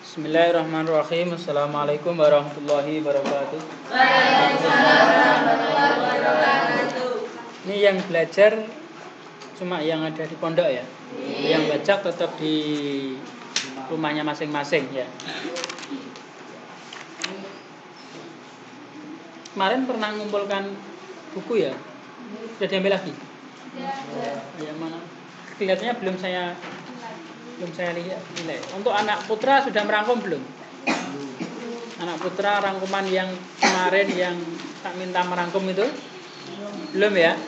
Bismillahirrahmanirrahim. Assalamualaikum warahmatullahi wabarakatuh. Ini yang belajar cuma yang ada di pondok ya. Yang baca tetap di rumahnya masing-masing ya. Kemarin pernah mengumpulkan buku ya. Sudah diambil lagi? Ya mana? Kelihatannya belum saya lihat nilai. Untuk anak putra sudah merangkum belum? Anak putra rangkuman yang kemarin yang tak minta merangkum itu belum ya?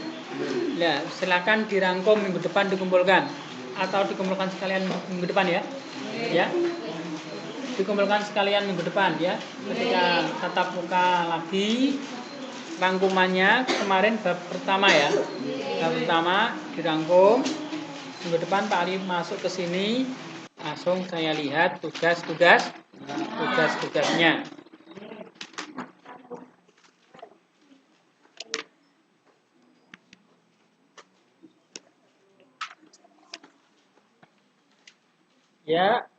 Ya, silakan dirangkum minggu depan dikumpulkan atau dikumpulkan sekalian minggu depan ya. Ya. Dikumpulkan sekalian minggu depan ya. Ketika tatap muka lagi rangkumannya kemarin bab pertama ya. Bab pertama dirangkum. Minggu depan Pak Ali masuk ke sini, langsung saya lihat tugas-tugasnya. Ya,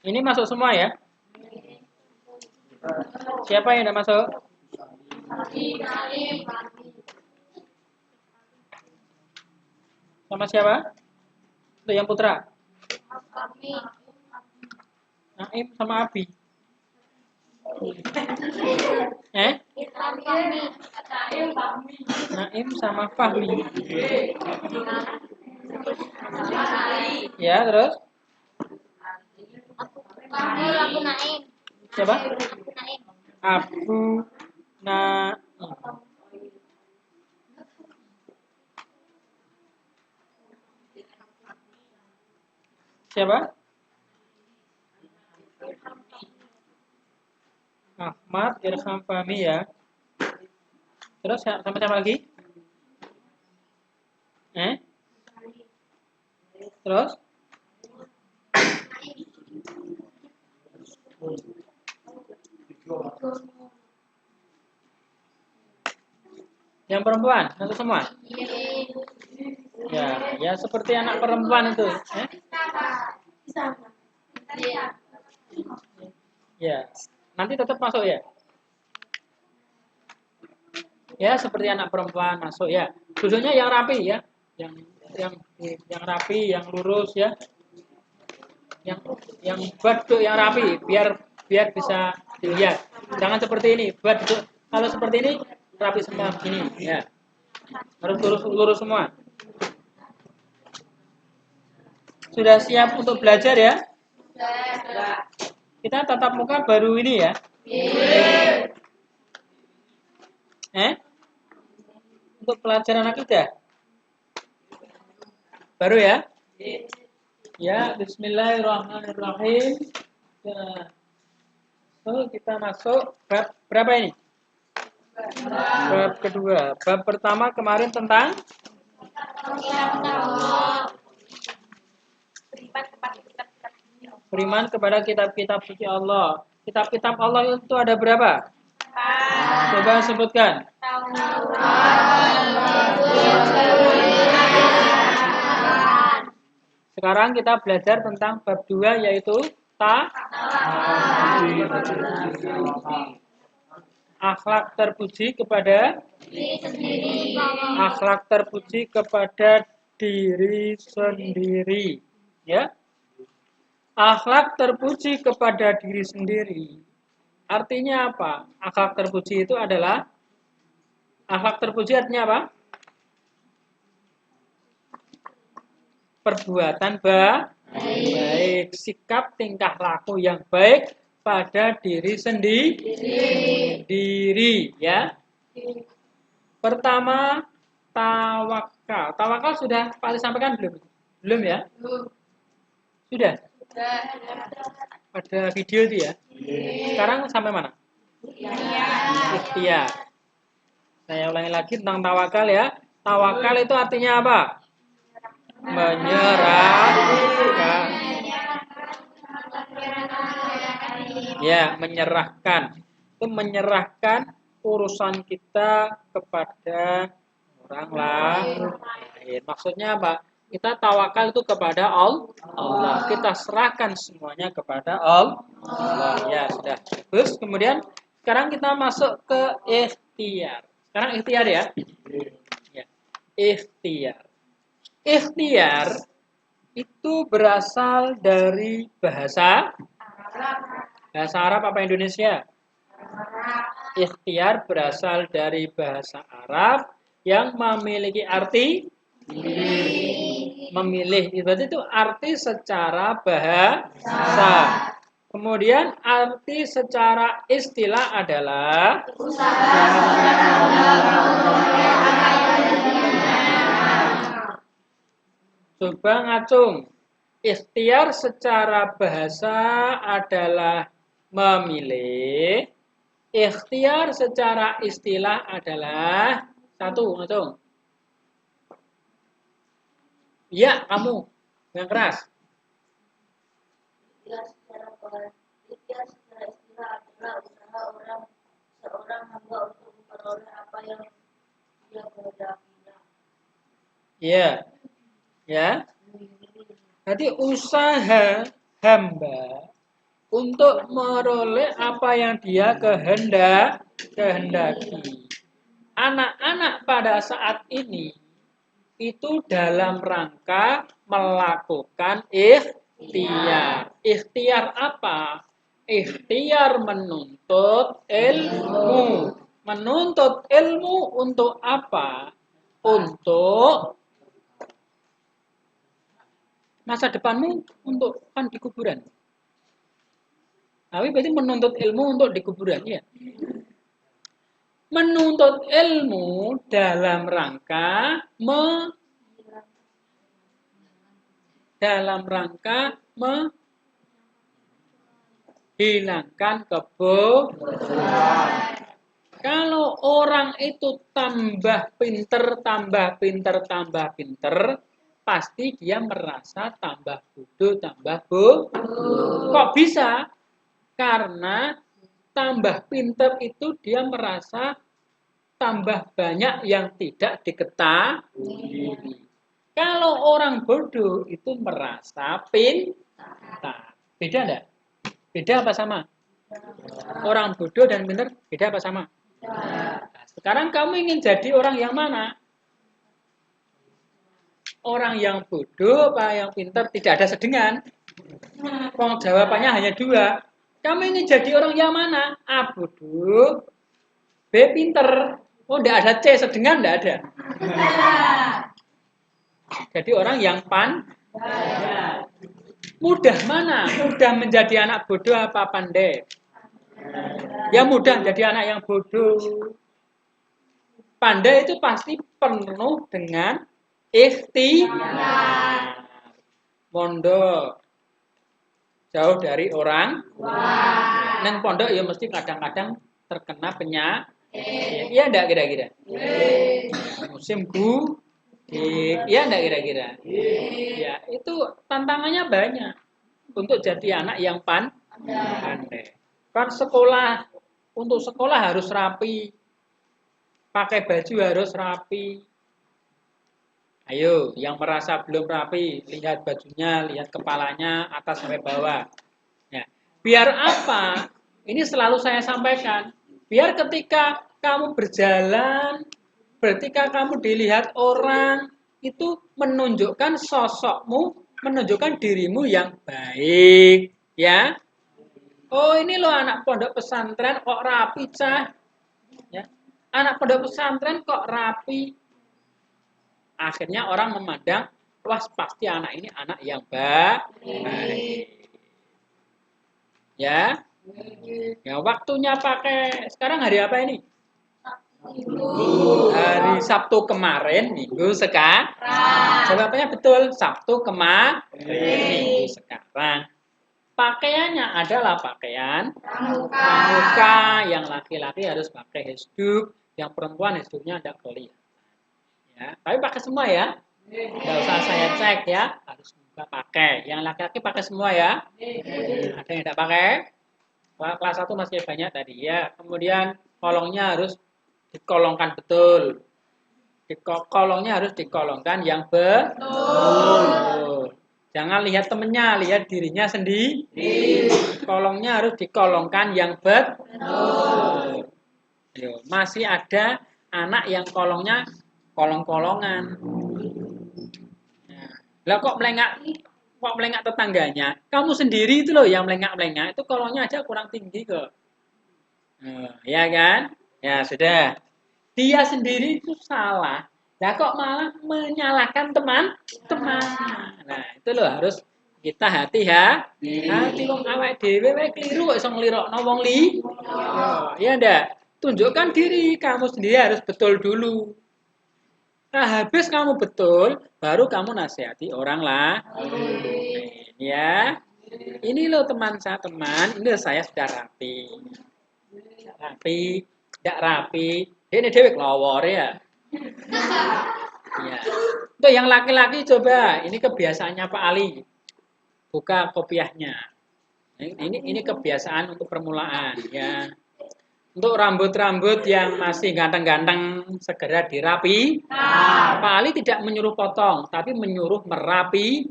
ini masuk semua ya? Siapa yang tidak masuk? Sama siapa? Untuk yang putra? Naim sama Abi. Naim sama Fahmi. Ya, terus? Aku Naim. Siapa? Naim. Abu Naim. Siapa? Ahmad Irham Fahmi ya. Terus sama siapa lagi? Terus? Yang perempuan, satu semua? Ya seperti anak perempuan itu. Ya, nanti tetap masuk ya. Ya, seperti anak perempuan masuk ya. Duduknya yang rapi ya, yang rapi, yang lurus ya. Yang buat duduk yang rapi, biar bisa dilihat. Jangan seperti ini, buat duduk. Kalau seperti ini rapi semua ini ya. Harus lurus semua. Sudah siap untuk belajar ya? Kita tatap muka baru ini ya? Untuk pelajaran akidah? Baru ya? Ya, bismillahirrahmanirrahim. Ya. So, kita masuk bab berapa ini? Bab kedua. Bab pertama kemarin tentang beriman kepada kitab-kitab suci Allah. Kitab-kitab Allah itu ada berapa? Coba sebutkan. Sekarang kita belajar tentang bab 2 yaitu akhlak terpuji kepada akhlak terpuji kepada diri sendiri ya. Akhlak terpuji kepada diri sendiri artinya apa? Akhlak terpuji itu adalah akhlak terpuji artinya apa? Perbuatan baik, sikap tingkah laku yang baik pada diri sendiri ya. Pertama tawakal. Tawakal sudah Pak Ali sampaikan belum? Belum ya? Sudah. Pada video itu ya. Sekarang sampai mana? Ikhtiar. Saya ulangi lagi tentang tawakal ya. Tawakal itu artinya apa? Menyerahkan. Ya, menyerahkan. Itu menyerahkan urusan kita kepada orang lain. Maksudnya apa? Kita tawakal itu kepada Allah. Kita serahkan semuanya kepada Allah. Ya, sudah. Terus kemudian sekarang kita masuk ke ikhtiar. Sekarang ikhtiar ya. Ya. Ikhtiar. Ikhtiar itu berasal dari bahasa Arab apa Indonesia? Ikhtiar berasal dari bahasa Arab yang memiliki arti memilih. Berarti itu arti secara bahasa. Kemudian arti secara istilah adalah coba ngacung. Ikhtiar secara bahasa adalah memilih. Ikhtiar secara istilah adalah satu, ngacung. Ya, kamu yang keras. Ikhtiar secara istilah adalah usaha seorang hamba untuk memperoleh apa yang dia kehendaki. Ya. Ya. Jadi usaha hamba untuk meroleh apa yang dia kehendaki. Anak-anak pada saat ini itu dalam rangka melakukan ikhtiar. Ikhtiar apa? Ikhtiar menuntut ilmu. Menuntut ilmu untuk apa? Untuk masa depanmu, untuk kan di kuburan. Tapi berarti menuntut ilmu untuk di kuburan, ya. Menuntut ilmu dalam rangka menghilangkan kebodohan. Kalau orang itu tambah pinter, pasti dia merasa tambah bodoh. Kok bisa? Karena tambah pinter itu dia merasa tambah banyak yang tidak diketahui. Kalau orang bodoh itu merasa pintar. Beda enggak? Beda apa sama? Orang bodoh dan pintar beda apa sama? Sekarang kamu ingin jadi orang yang mana? Orang yang bodoh apa yang pintar? Tidak ada sedengan. Jawabannya hanya dua. Kamu ingin jadi orang yang mana? A bodoh, B pintar. Oh, tidak ada C sedengan, tidak ada. Jadi orang yang pandai. Mudah mana? Mudah menjadi anak bodoh apa pandai? Ya mudah jadi anak yang bodoh. Pandai itu pasti penuh dengan ikhtiar. Mondok jauh dari orang. Neng pondok ya mesti kadang-kadang terkena penyakit. Iya enggak kira-kira? Musim iya enggak kira-kira? Ya, itu tantangannya banyak untuk jadi anak yang pandai. Kan sekolah, untuk sekolah harus rapi. Pakai baju harus rapi. Ayo, yang merasa belum rapi, lihat bajunya, lihat kepalanya, atas sampai bawah. Ya. Biar apa? Ini selalu saya sampaikan. Biar ketika kamu berjalan, ketika kamu dilihat orang, itu menunjukkan sosokmu, menunjukkan dirimu yang baik. Ya. Oh, ini loh anak pondok pesantren kok rapi, cah. Ya. Anak pondok pesantren kok rapi. Akhirnya orang memandang, wah pasti anak ini anak yang baik. Ya. Ya, waktunya pakai, sekarang hari apa ini? Hari Sabtu kemarin, Minggu sekarang. Jawabannya betul, Sabtu kemarin, Minggu sekarang. Pakaiannya adalah pakaian pramuka. Yang laki-laki harus pakai hesduk, yang perempuan hesduknya tidak kelihatan. Ya, tapi pakai semua ya. Tidak usah saya cek ya, harus pakai. Yang laki-laki pakai semua ya. Ada yang tidak pakai? Kelas 1 masih banyak tadi ya. Kemudian kolongnya harus dikolongkan betul. Kolongnya harus dikolongkan yang betul. Jangan lihat temennya, lihat dirinya sendiri. Kolongnya harus dikolongkan yang betul. Yo, masih ada anak yang kolongnya kolong-kolongan. Nah, lah kok melengak tetangganya? Kamu sendiri itu loh yang melengak-melengak, itu kolongnya aja kurang tinggi kok. Ya kan? Ya sudah. Dia sendiri itu salah. Lah kok malah menyalahkan teman-teman. Nah, itu loh harus kita hati wong awake dhewe wae keliru kok iso nglirokno wong li. Ya ndak? Tunjukkan diri kamu sendiri harus betul dulu. Nah, habis kamu betul, baru kamu nasihati orang lah. Ya. Ini loh teman, ini saya sudah rapi. Tidak rapi. Ini dewek lawor ya. Ya. Untuk yang laki-laki coba, ini kebiasaannya Pak Ali. Buka kopiahnya. Ini kebiasaan untuk permulaan ya. Untuk rambut-rambut yang masih ganteng-ganteng segera dirapi. Pak Ali tidak menyuruh potong, tapi menyuruh merapi.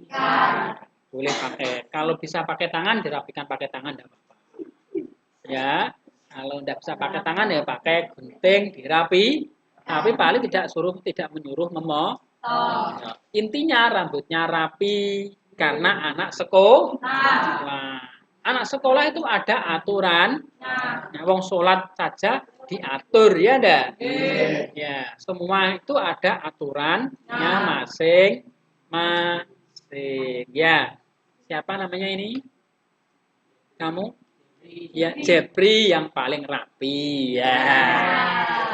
Boleh pakai. Kalau bisa pakai tangan, dirapikan pakai tangan tidak apa-apa. Ya. Kalau tidak bisa pakai tangan ya pakai gunting dirapi. Tapi Pak Ali tidak menyuruh memotong. Intinya rambutnya rapi karena anak sekolah. Anak sekolah itu ada aturan. Nah, wong sholat saja diatur ya ndak? Ya, semua itu ada aturannya masing-masing. Ya. Siapa namanya ini? Kamu? Ya, Jepri yang paling rapi ya.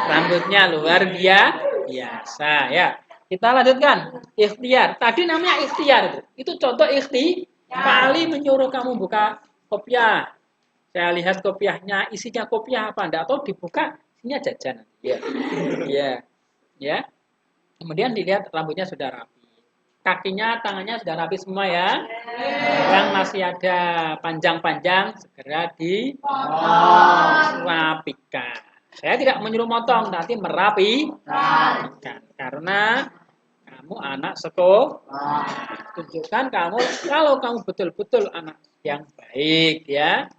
Rambutnya luar biasa ya. Kita lanjutkan. Ikhtiar. Tadi namanya ikhtiar. Itu contoh ikhtiar. Pak Ali menyuruh kamu buka kopiah. Saya lihat kopiahnya, isinya kopiah apa? Enggak tahu dibuka, isinya jajan. Ya. Kemudian dilihat rambutnya sudah rapi. Kakinya, tangannya sudah rapi semua ya. Yang masih ada panjang-panjang segera dirapikan. Saya tidak menyuruh motong, nanti merapikan. Karena kamu anak sekolah. Tunjukkan kalau kamu betul-betul anak yang baik ya.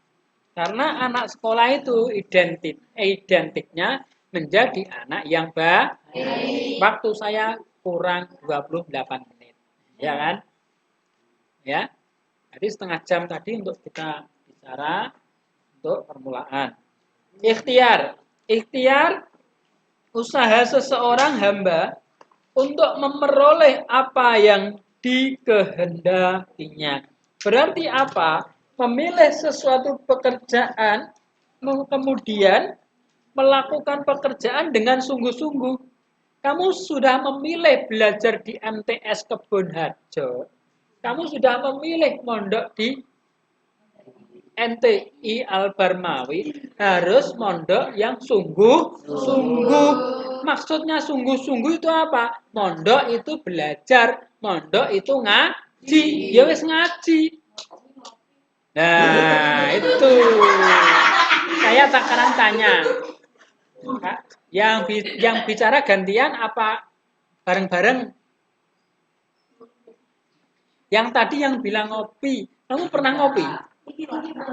Karena anak sekolah itu identiknya menjadi anak yang baik. Waktu saya kurang 28 menit. Ya kan? Ya. Jadi setengah jam tadi untuk kita bicara untuk permulaan. Ikhtiar usaha seseorang hamba untuk memperoleh apa yang dikehendakinya. Berarti apa? Memilih sesuatu pekerjaan, kemudian melakukan pekerjaan dengan sungguh-sungguh. Kamu sudah memilih belajar di MTS Kebun Harjo. Kamu sudah memilih mondok di NTI Al-Barmawi, harus mondok yang sungguh-sungguh. Maksudnya sungguh-sungguh itu apa? Mondok itu belajar, mondok itu ngaji. Ya wis ngaji. Nah, itu. Saya sekarang tanya. Yang bicara gantian apa bareng-bareng? Yang tadi yang bilang ngopi, kamu pernah ngopi?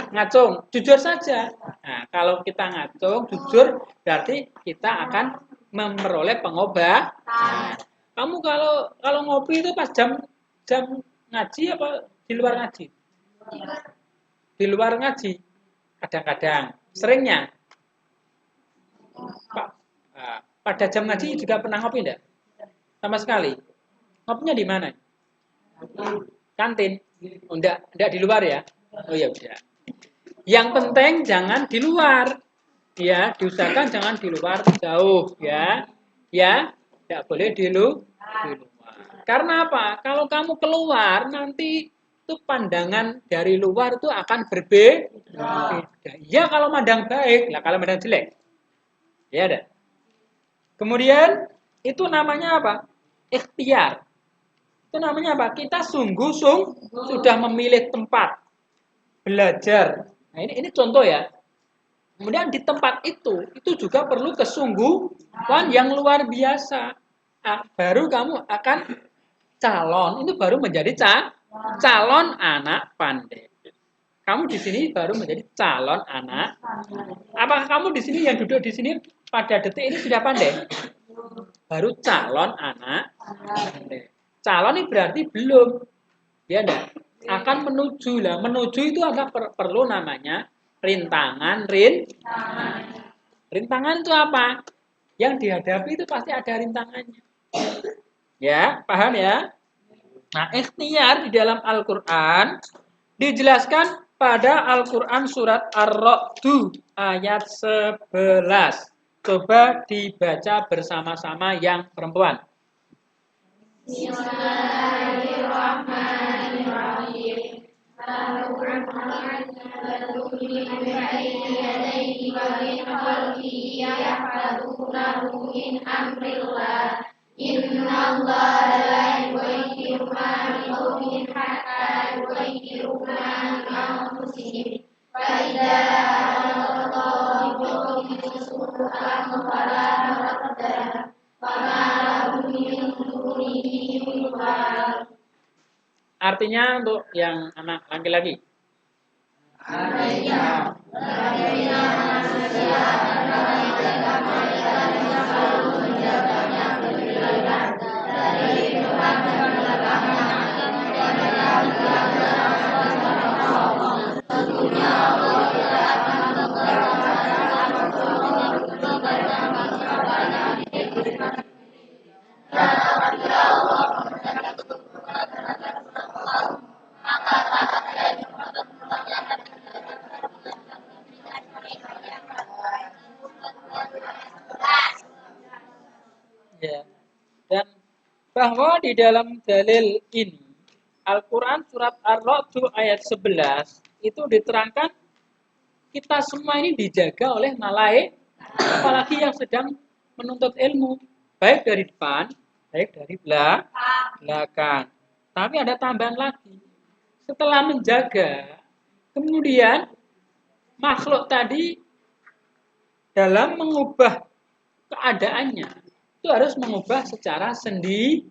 Ngacung, jujur saja. Nah, kalau kita ngacung, jujur, berarti kita akan memperoleh pengobatan. Nah, kamu kalau ngopi itu pas jam ngaji apa di luar ngaji? Di luar ngaji. Kadang-kadang, seringnya. Pada jam ngaji juga pernah ngopi enggak? Sama sekali. Ngopinya di mana? Kantin. Oh, enggak di luar ya? Oh ya udah. Yang penting jangan di luar. Ya, diusahakan jangan di luar jauh ya. Ya, tidak boleh di luar. Karena apa? Kalau kamu keluar nanti itu pandangan dari luar itu akan berbeda. Ya kalau mandang baik, lah kalau mandang jelek. Ya ada. Kemudian itu namanya apa? Ikhtiar. Itu namanya apa? Kita sungguh-sungguh sudah memilih tempat belajar. Nah, ini contoh ya. Kemudian di tempat itu juga perlu kesungguhan yang luar biasa. baru kamu akan calon, itu baru menjadi calon anak pandai. Kamu di sini baru menjadi calon anak. Apakah kamu di sini yang duduk di sini pada detik ini sudah pandai? Baru calon anak pandai. Calon ini berarti belum. Ya enggak? Akan menuju lah. Menuju itu adalah perlu namanya rintangan. Rintangan itu apa? Yang dihadapi itu pasti ada rintangannya. Ya, paham ya? Nah, ikhtiar di dalam Al-Quran dijelaskan pada Al-Quran surat Ar-Ra'd ayat 11. Coba dibaca bersama-sama yang perempuan. Bismillahirrahmanirrahim. Innallaha la yughayyiru ma biqaumin hatta yughayyiru ma bi anfusihim. Fa idza aradallahu biqaumin su'an fala maradda lahu wa ma lahum min dunihi min wal. Artinya untuk yang anak laki-laki. Artinya Ya. Dan bahwa di dalam dalil ini Al-Quran surat Ar-Ra'd ayat 11 itu diterangkan kita semua ini dijaga oleh malaikat, apalagi yang sedang menuntut ilmu, baik dari depan, baik dari belakang. Tapi ada tambahan lagi. Setelah menjaga, kemudian makhluk tadi dalam mengubah keadaannya itu harus mengubah secara sendiri.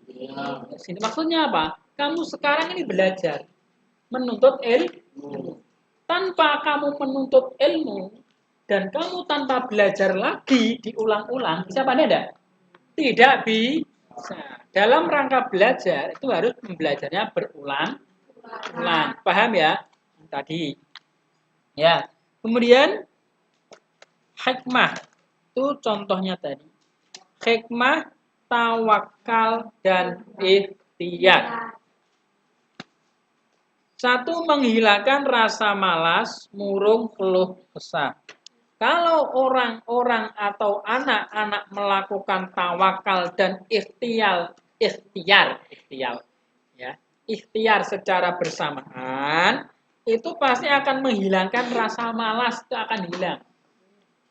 Maksudnya apa? Kamu sekarang ini belajar menuntut ilmu. Tanpa kamu menuntut ilmu dan kamu tanpa belajar lagi diulang-ulang, bisa pandai enggak? Tidak bisa. Dalam rangka belajar itu harus belajarnya berulang-ulang. Paham ya? Tadi. Ya. Kemudian hikmah itu contohnya tadi. Hikmah, tawakal, dan ikhtiar. Satu, menghilangkan rasa malas, murung, keluh kesah. Kalau orang-orang atau anak-anak melakukan tawakal dan ikhtiar secara bersamaan, itu pasti akan menghilangkan rasa malas, itu akan hilang.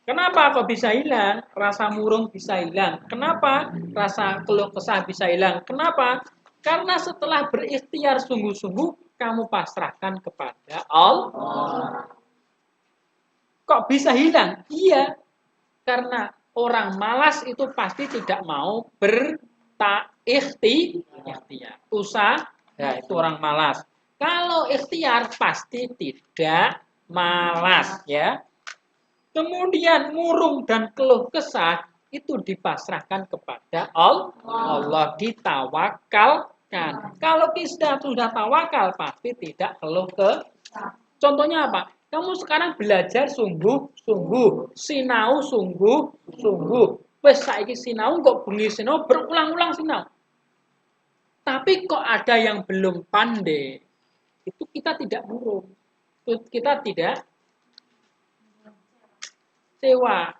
Kenapa kok bisa hilang? Rasa murung bisa hilang. Kenapa? Rasa keluh kesah bisa hilang. Kenapa? Karena setelah berikhtiar sungguh-sungguh, kamu pasrahkan kepada Allah. Kok bisa hilang? Iya, karena orang malas itu pasti tidak mau berikhtiar. Usaha, ya itu orang malas. Kalau ikhtiar pasti tidak malas, ya. Kemudian murung dan keluh kesah itu dipasrahkan kepada Allah, ditawakalkan. Kalau kita sudah tawakal pasti tidak keluh kesah. Contohnya apa? Kamu sekarang belajar sungguh-sungguh, sinau sungguh-sungguh. Wes saiki sinau kok bengi sinau berulang-ulang sinau. Tapi kok ada yang belum pandai. Itu kita tidak murung. Kita tidak sewa.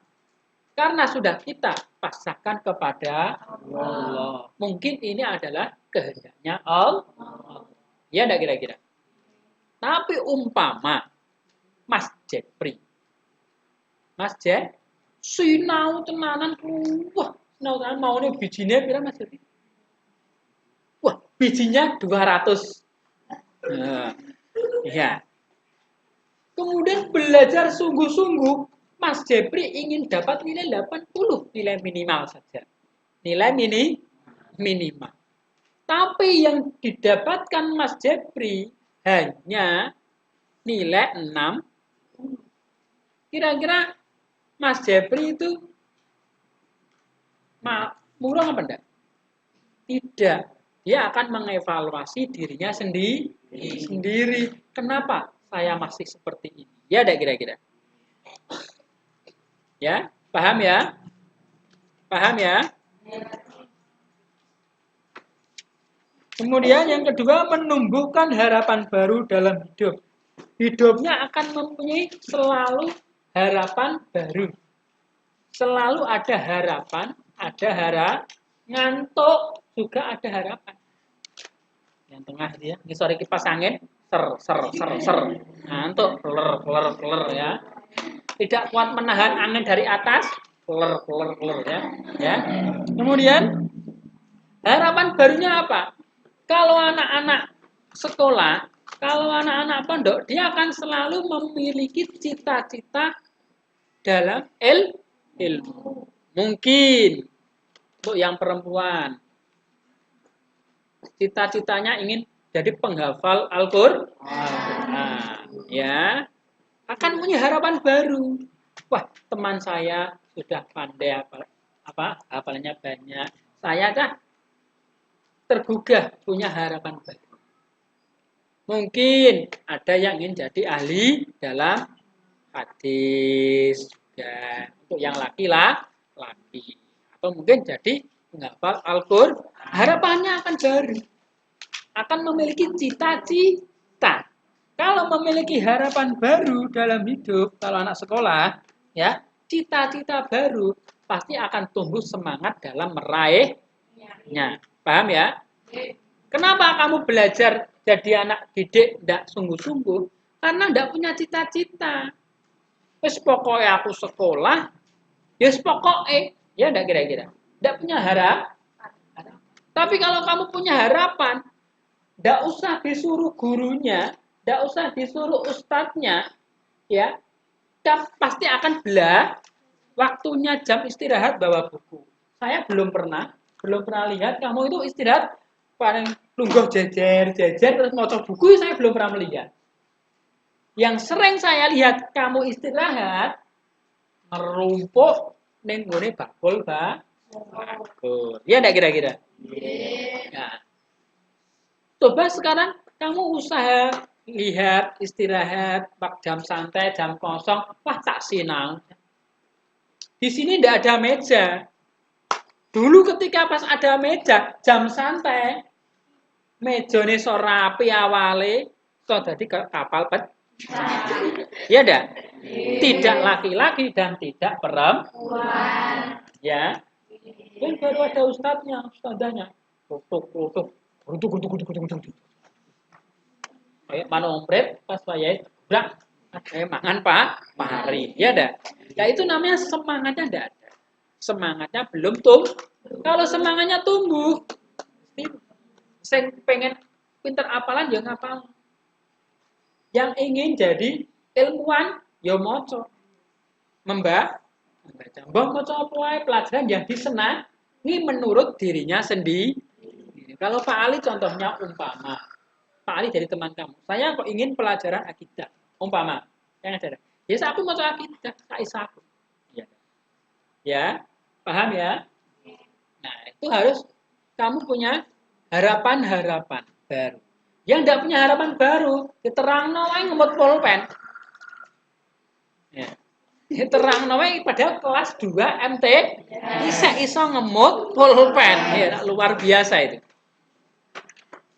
Karena sudah kita pasrahkan kepada Allah. Mungkin ini adalah kehendaknya Allah. Ya enggak kira-kira? Tapi umpama Mas Jepri. Mas Jep, sinau tenanan, wah, sinau tenanan maunya bijinya pira Mas Jepri? Wah, bijinya 200. Nah, ya. Kemudian belajar sungguh-sungguh, Mas Jepri ingin dapat nilai 80, nilai minimal saja. Nilai mini minimal. Tapi yang didapatkan Mas Jepri hanya nilai 6. Kira-kira Mas Jepri itu murah apa enggak? Tidak. Dia akan mengevaluasi dirinya sendiri. Kenapa saya masih seperti ini? Ya, ada kira-kira. Ya, paham ya? Paham ya? Kemudian yang kedua, menumbuhkan harapan baru dalam hidup. Hidupnya akan mempunyai selalu harapan baru. Selalu ada harapan, ngantuk juga ada harapan. Yang tengah dia, ini sorry kipas angin, ser. Ngantuk, keler ya. Tidak kuat menahan angin dari atas, keler ya. Ya. Kemudian harapan barunya apa? Kalau anak-anak sekolah, kalau anak-anak pondok, dia akan selalu memiliki cita-cita dalam ilmu. Mungkin untuk yang perempuan, cita-citanya ingin jadi penghafal Al-Qur'an. Nah, ya, akan punya harapan baru. Wah, teman saya sudah pandai hafalannya banyak. Saya dah tergugah punya harapan baru. Mungkin ada yang ingin jadi ahli dalam hadis juga. Untuk yang laki-laki. Atau mungkin jadi penghafal Al-Qur'an. Harapannya akan baru. Akan memiliki cita-cita. Kalau memiliki harapan baru dalam hidup, kalau anak sekolah, ya, cita-cita baru pasti akan tumbuh semangat dalam meraihnya. Paham ya? Kenapa kamu belajar jadi anak didik tidak sungguh-sungguh? Karena tidak punya cita-cita. Wes pokoknya aku sekolah, ya pokoknya, ya tidak kira-kira. Tidak punya harapan. Tapi kalau kamu punya harapan, tidak usah disuruh gurunya, tidak usah disuruh ustadznya, ya, pasti akan waktunya jam istirahat bawa buku. Saya belum pernah lihat kamu itu istirahat paling lungguh jejer terus moco buku, saya belum pernah melihat. Yang sering saya lihat kamu istirahat merumpuk ning nggone bakul bakul. Ya enggak kira-kira? Nah, coba sekarang kamu usaha lihat istirahat, jam santai, jam kosong, wah tak sinau. Di sini tidak ada meja. Dulu ketika pas ada meja, jam santai, mejane so rapi awale, so dadi kapal ya enggak? Tidak laki-laki dan tidak perempuan. Ya. Dan baru ada ustadzanya. Tutuk. Kayak manompret pas wayai brak kayak mangan Pak Hari. Ya enggak? Nah itu namanya semangatnya enggak ada. Semangatnya belum tumbuh. Kalau semangatnya tumbuh, saya pengen pinter apalan ya ngapal. Yang ingin jadi ilmuwan ya maca. Membaca. Mbah maca apa wae pelajaran yang disenangi menurut dirinya sendiri. Kalau Pak Ali contohnya umpama. Pak Ali jadi teman kamu. Saya kok ingin pelajaran akidah. Umpama. Yang ada. Ya aku maca akidah, tak isa aku. Ya, paham ya? Nah, itu harus kamu punya harapan-harapan baru. Yang tidak punya harapan baru, diterangno wae ngemut pulpen. Ya. Diterangno wae padahal kelas 2 MT iso ngemut pulpen. Ya, luar biasa itu.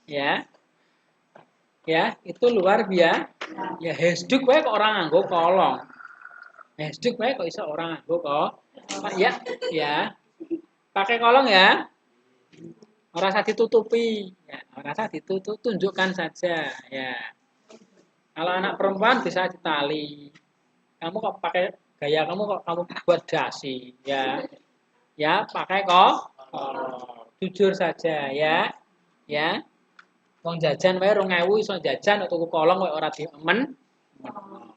Ya. Ya, itu luar biasa. Ya, hesduk wae kok orang nganggo kolong. Hesduk wae kok iso orang nganggo kok. Ya. Pakai kolong ya. Ora usah ditutupi. Ya, ora usah ditutup, tunjukkan saja, ya. Kalau anak perempuan bisa ditali. Kamu kok pakai gaya kamu kok kamu buat dasi, ya. Ya, pakai kok. Jujur saja, ya. Ya. Wong jajan wae 2000 iso jajan tuku kolong wae ora diemen.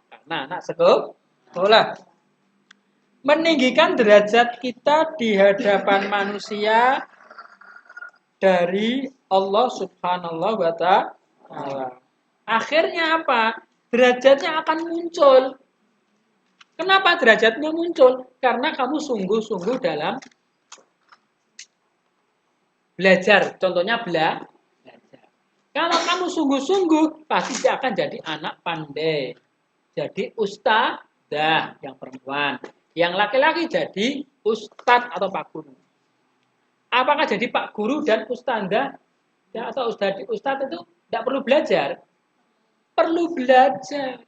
Karena anak sekolah. Meninggikan derajat kita di hadapan manusia dari Allah Subhanahu wa ta'ala. Akhirnya apa? Derajatnya akan muncul. Kenapa derajatnya muncul? Karena kamu sungguh-sungguh dalam belajar. Contohnya belajar. Kalau kamu sungguh-sungguh, pasti akan jadi anak pandai. Jadi ustadzah yang perempuan. Yang laki-laki jadi ustadz atau pak guru. Apakah jadi pak guru dan ustadzah atau ustadz itu tidak perlu belajar? Perlu belajar.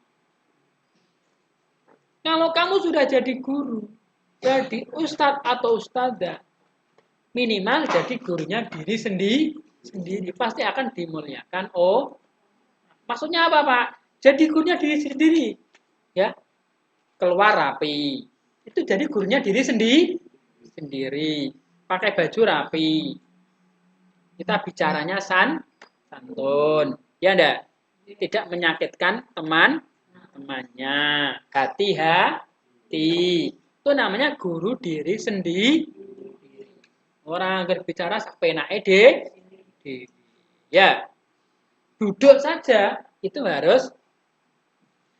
Kalau kamu sudah jadi guru, jadi ustadz atau ustadzah, minimal jadi gurunya diri sendiri pasti akan dimuliakan. Oh, maksudnya apa, Pak? Jadi gurunya diri sendiri, ya. Keluar rapi. Itu jadi gurunya diri sendiri. Pakai baju rapi. Kita bicaranya santun. Ya enggak? Tidak menyakitkan temannya. Hati-hati. Itu namanya guru diri sendiri. Orang berbicara sepenake dhewe. Ya. Duduk saja itu harus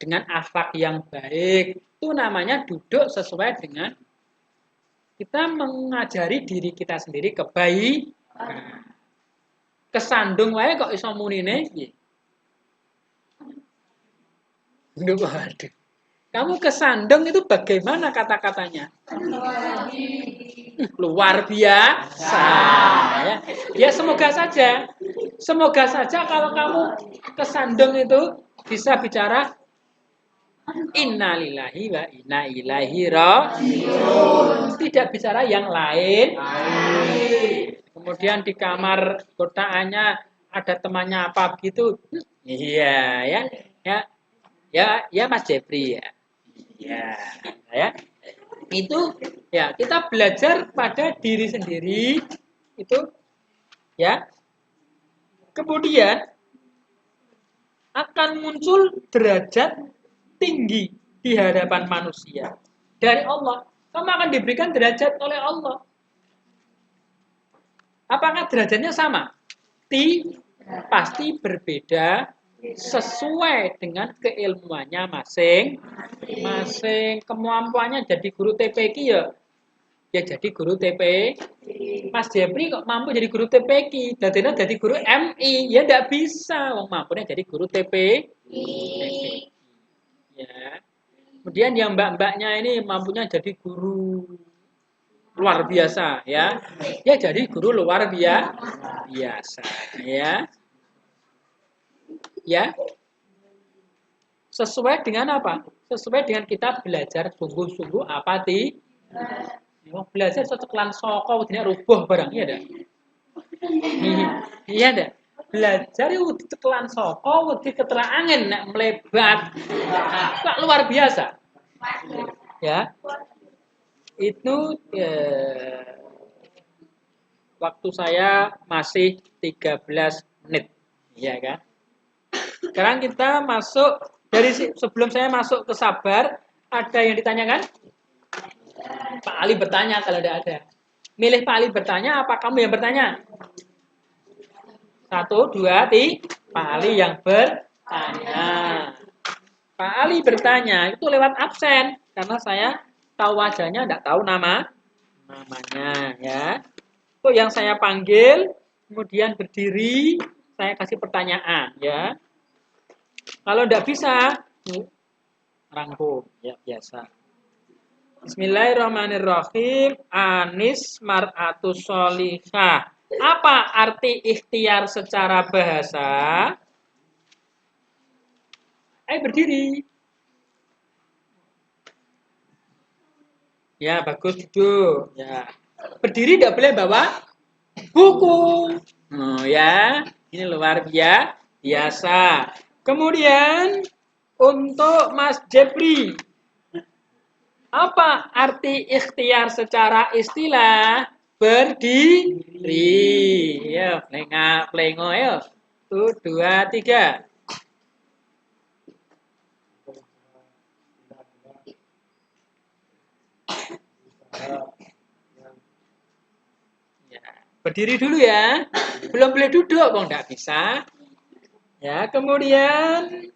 dengan akhlak yang baik. Itu namanya duduk sesuai dengan kita mengajari diri kita sendiri kebaikan. Kesandung wae kok iso munine piye? Waduh. Kamu kesandung itu bagaimana kata-katanya? Luar biasa. Ya, semoga saja. Semoga saja kalau kamu kesandung itu bisa bicara innalillahi wa inna ilaihi raji'un. Tidak bicara yang lain. Kemudian di kamar kotaannya ada temannya apa begitu? Iya, ya Mas Jepri ya. Ya. Itu ya kita belajar pada diri sendiri itu ya. Kemudian akan muncul derajat tinggi di hadapan manusia dari Allah. Kamu akan diberikan derajat oleh Allah. Apakah derajatnya sama? Pasti berbeda sesuai dengan keilmuannya masing-masing. Kemampuannya jadi guru TPQ ya jadi guru TP. Mas Jepri kok mampu jadi guru TPQ, jadi guru MI, ya tidak bisa. Mampunya jadi guru TP. Ya. Kemudian yang mbak-mbaknya ini mampunya jadi guru luar biasa ya. Ya jadi guru luar biasa ya. Ya. Sesuai dengan apa? Sesuai dengan kita belajar sungguh-sungguh apa belajar cocoklan soko dina rubuh barang iya dah. Iya dah. Belajar itu cocoklan soko wedi keterangan nek melebat. Kok luar biasa. Ya. Itu waktu saya masih 13 menit. Iya kan? Sekarang kita masuk dari sebelum saya masuk ke sabar, ada yang ditanyakan? Pak Ali bertanya kalau tidak ada. Milih Pak Ali bertanya, apa kamu yang bertanya? 1, 2, 3. Pak Ali yang bertanya. Pak Ali bertanya itu lewat absen karena saya tahu wajahnya, tidak tahu namanya ya. Itu yang saya panggil, kemudian berdiri, saya kasih pertanyaan ya. Kalau tidak bisa, rangkum ya biasa. Bismillahirrahmanirrahim. Anis mar'atus sholihah. Apa arti ikhtiar secara bahasa? Berdiri. Ya, bagus duduk. Ya. Berdiri tidak boleh bawa buku. Oh ya, ini luar biasa. Kemudian untuk Mas Jepri, apa arti ikhtiar secara istilah? Berdiri. Ya, plengo ya. 1, 2, 3. Ya, berdiri dulu ya. belum boleh duduk, kok enggak bisa. Ya, kemudian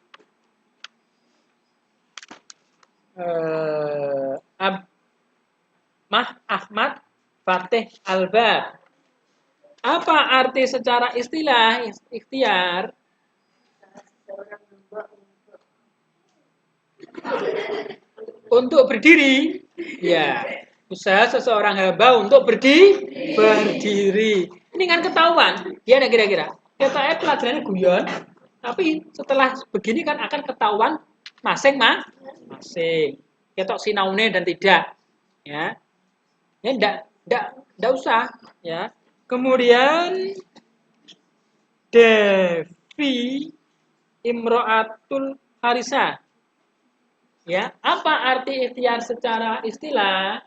Ahmad Fatih Albar. Apa arti secara istilah ikhtiar? Untuk berdiri. Ya, usaha seseorang hamba untuk berdiri. Ini kan ketahuan. Ya, kira-kira. Kita pelajarannya guyon, tapi setelah begini kan akan ketahuan masing-masing. Ketok sinaune dan tidak. Ya. Ya enggak usah, ya. Kemudian Devi Imro'atul Harisa. Ya, apa arti ikhtiar secara istilah?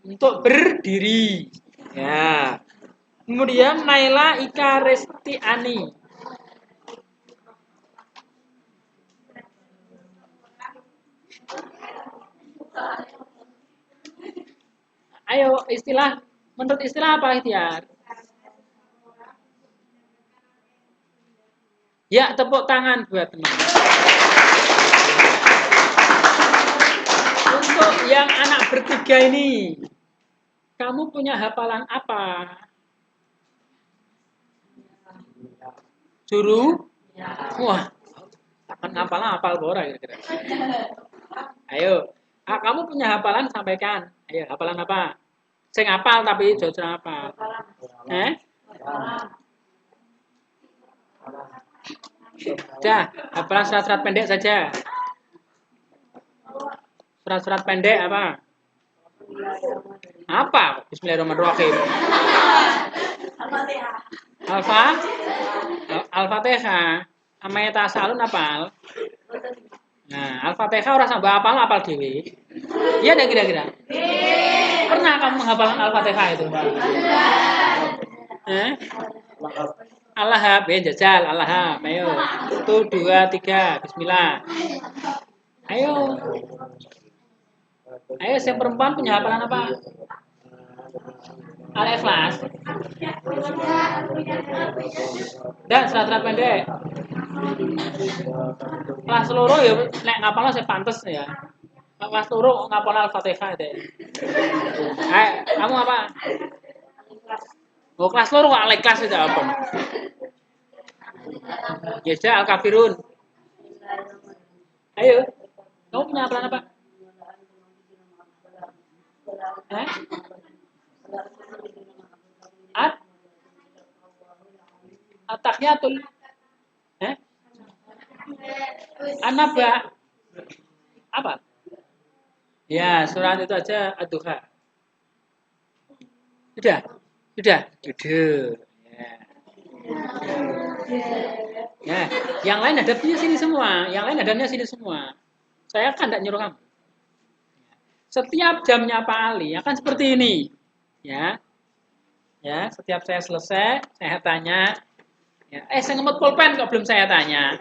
Untuk berdiri. Ya. Kemudian Naila Ika Restiani. Ayo istilah, menurut istilah apa ikhtiar? Ya, tepuk tangan buat teman. Untuk yang anak bertiga ini, kamu punya hafalan apa? Suruh? Wah, akan hafal bora kira-kira. Ayo, kamu punya hafalan sampaikan. Ayo, hafalan apa? Sing hafal tapi jojo hafal. Dah, hafalan surat-surat pendek saja. Surat-surat pendek apa? Apa? Bismillahirrahmanirrahim. Al-Fatihah. Amaya tasalun apal? Nah, Al-Fatihah ora sampe apal dhewe. Iya enggak kira-kira? Pernah kamu menghafalkan Al-Fatihah itu? Allah ya jajal, Allah. Ayo. 1 2 3 bismillah. Ayo. Ayo, yang perempuan punya hafalan apa? Al-Ikhlas. Dan surat-surat pendek. Kelas seluruh ya nek ngapalno saya pantes ya. Kelas seluruh ngapalno Al-Fatihah deh. Kamu apa? Oh, kelas seluruh Al-Ikhlas itu apa? Ya, Al-Kafirun. Ayo. Kamu punya hafalan apa? At-tahiyatul An-Naba. Apa? Ya, surat itu aja Ad-Duha. Sudah. Ya. Ya, yang lain hadapnya sini semua. Saya kan tidak nyuruh kamu. Setiap jamnya Pak Ali akan seperti ini. Ya, setiap saya selesai, saya tanya. Ya, saya ngemut pulpen kok belum saya tanya.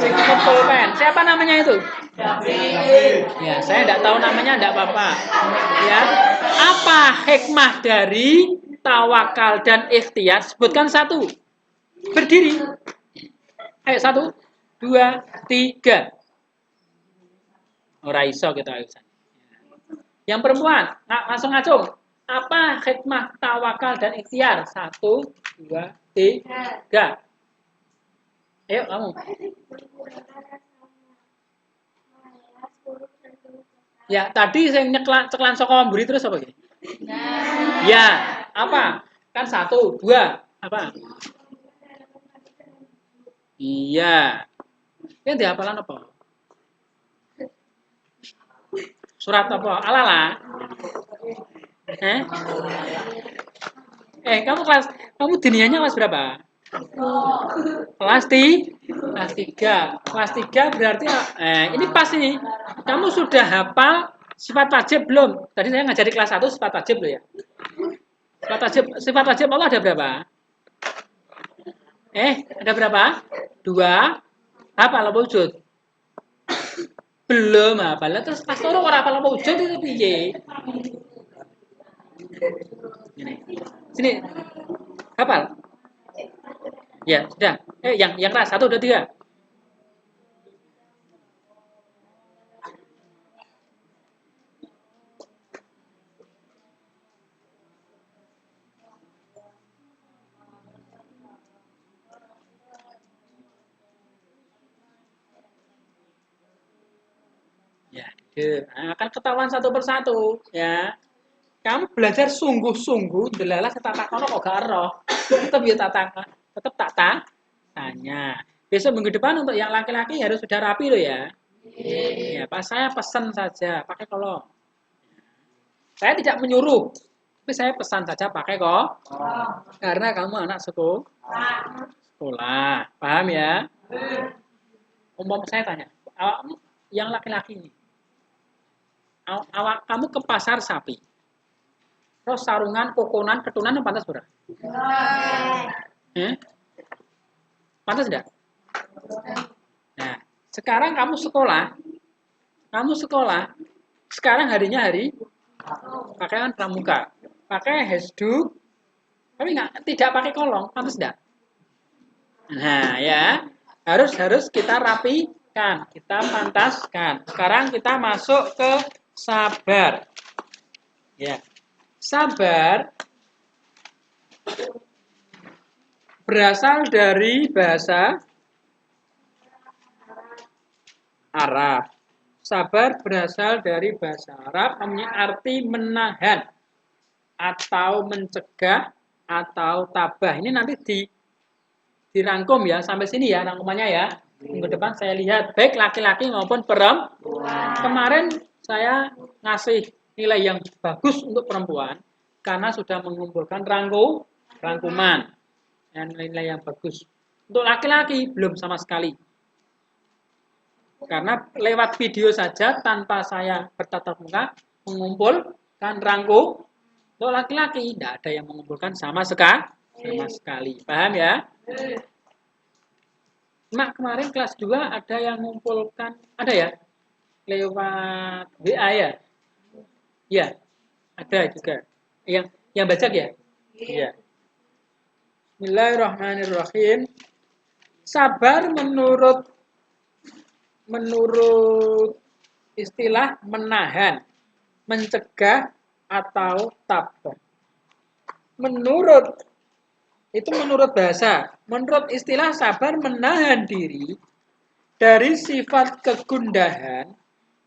Saya ngemut pulpen. Siapa namanya itu? Ya, saya tidak tahu namanya, tidak apa-apa. Ya, apa hikmah dari tawakal dan ikhtiar? Sebutkan satu. Berdiri. Ayo 1, 2, 3. Ora iso kita ayo. Yang perempuan, langsung ngacung. Apa hikmah tawakal dan ikhtiar? 1, 2, 3. Ayo kamu. Ya, tadi saya ceklan saka mburi terus apa gini? Ya, apa? Kan 1, 2, apa? Iya. Yang dihafalan apa? Surat apa? Alala. Kamu dinianya kelas berapa? Kelas 3. Kelas 3 berarti ini pas ini. Kamu sudah hafal sifat wajib belum? Tadi saya ngajari kelas 1 sifat wajib loh ya. Sifat wajib Allah ada berapa? Ada berapa? 2. Hafal apa wujud? Belum hafal. Lah terus pas loro ora hafal wujud itu piye? Ini. Sini. Hafal? Ya, sudah. Yang keras 1 2 3. Ya, akan ketahuan satu persatu, ya. Kamu belajar sungguh-sungguh, delalah tak takono kok gak roh. Tetap ya tetap tak tanya. Besok minggu depan untuk yang laki-laki harus sudah rapi loh ya. Ya, Pak, saya pesan saja pakai kolong. Saya tidak menyuruh, tapi saya pesan saja pakai kok. Karena kamu anak sekolah. Paham ya? Saya tanya, awakmu yang laki-laki ini, awak kamu ke pasar sapi. Terus sarungan, kokonan, ketunan pantas berapa? Pantas enggak? Nah, sekarang kamu sekolah. Sekarang harinya hari pakaian pramuka. Pakai hasduk, tapi tidak pakai kolong, pantas enggak? Nah, ya. Harus kita rapikan, kita pantaskan. Sekarang kita masuk ke sabar. Ya. Sabar berasal dari bahasa Arab. Sabar berasal dari bahasa Arab, mempunyai arti menahan atau mencegah atau tabah. Ini nanti dirangkum ya, sampai sini ya rangkumannya ya. Minggu depan saya lihat baik laki-laki maupun perempuan. Kemarin saya ngasih nilai yang bagus untuk perempuan karena sudah mengumpulkan rangkuman dan nilai yang bagus. Untuk laki-laki belum sama sekali. Karena lewat video saja tanpa saya bertatap muka mengumpulkan rangkum. Untuk laki-laki tidak ada yang mengumpulkan sama sekali. Paham ya? Mak kemarin kelas 2 ada yang mengumpulkan, ada ya? Lewat WA ya? Iya, ada juga. Yang baca ya? Iya. Bismillahirrahmanirrahim. Sabar menurut istilah menahan, mencegah atau tabah. Menurut bahasa, menurut istilah sabar menahan diri dari sifat kegundahan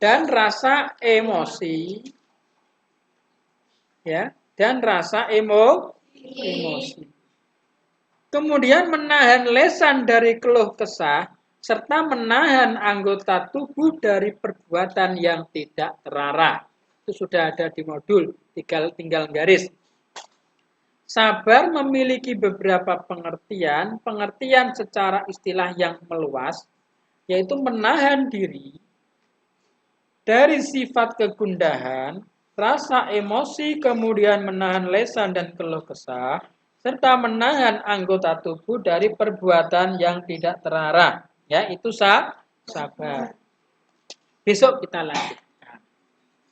dan rasa emosi, ya, dan rasa emosi. Kemudian menahan lisan dari keluh kesah serta menahan anggota tubuh dari perbuatan yang tidak terarah. Itu sudah ada di modul, tinggal garis. Sabar memiliki beberapa pengertian secara istilah yang meluas, yaitu menahan diri dari sifat kegundahan, rasa emosi, kemudian menahan lisan dan keluh kesah, serta menahan anggota tubuh dari perbuatan yang tidak terarah. Ya, itu sabar. Besok kita lanjutkan.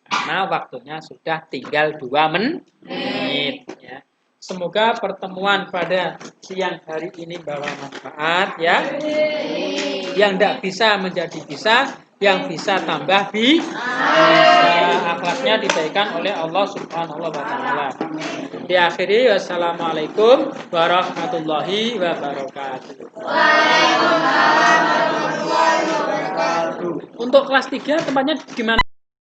Karena waktunya sudah tinggal 2 menit. Ya. Semoga pertemuan pada siang hari ini bawa manfaat ya. Yang tidak bisa menjadi bisa, yang bisa tambah bisa. Akhlaknya diberikan oleh Allah Subhanahu wa taala. Diakhiri wassalamualaikum warahmatullahi wabarakatuh. Waalaikumsalam warahmatullahi wabarakatuh. Untuk kelas 3 tempatnya gimana?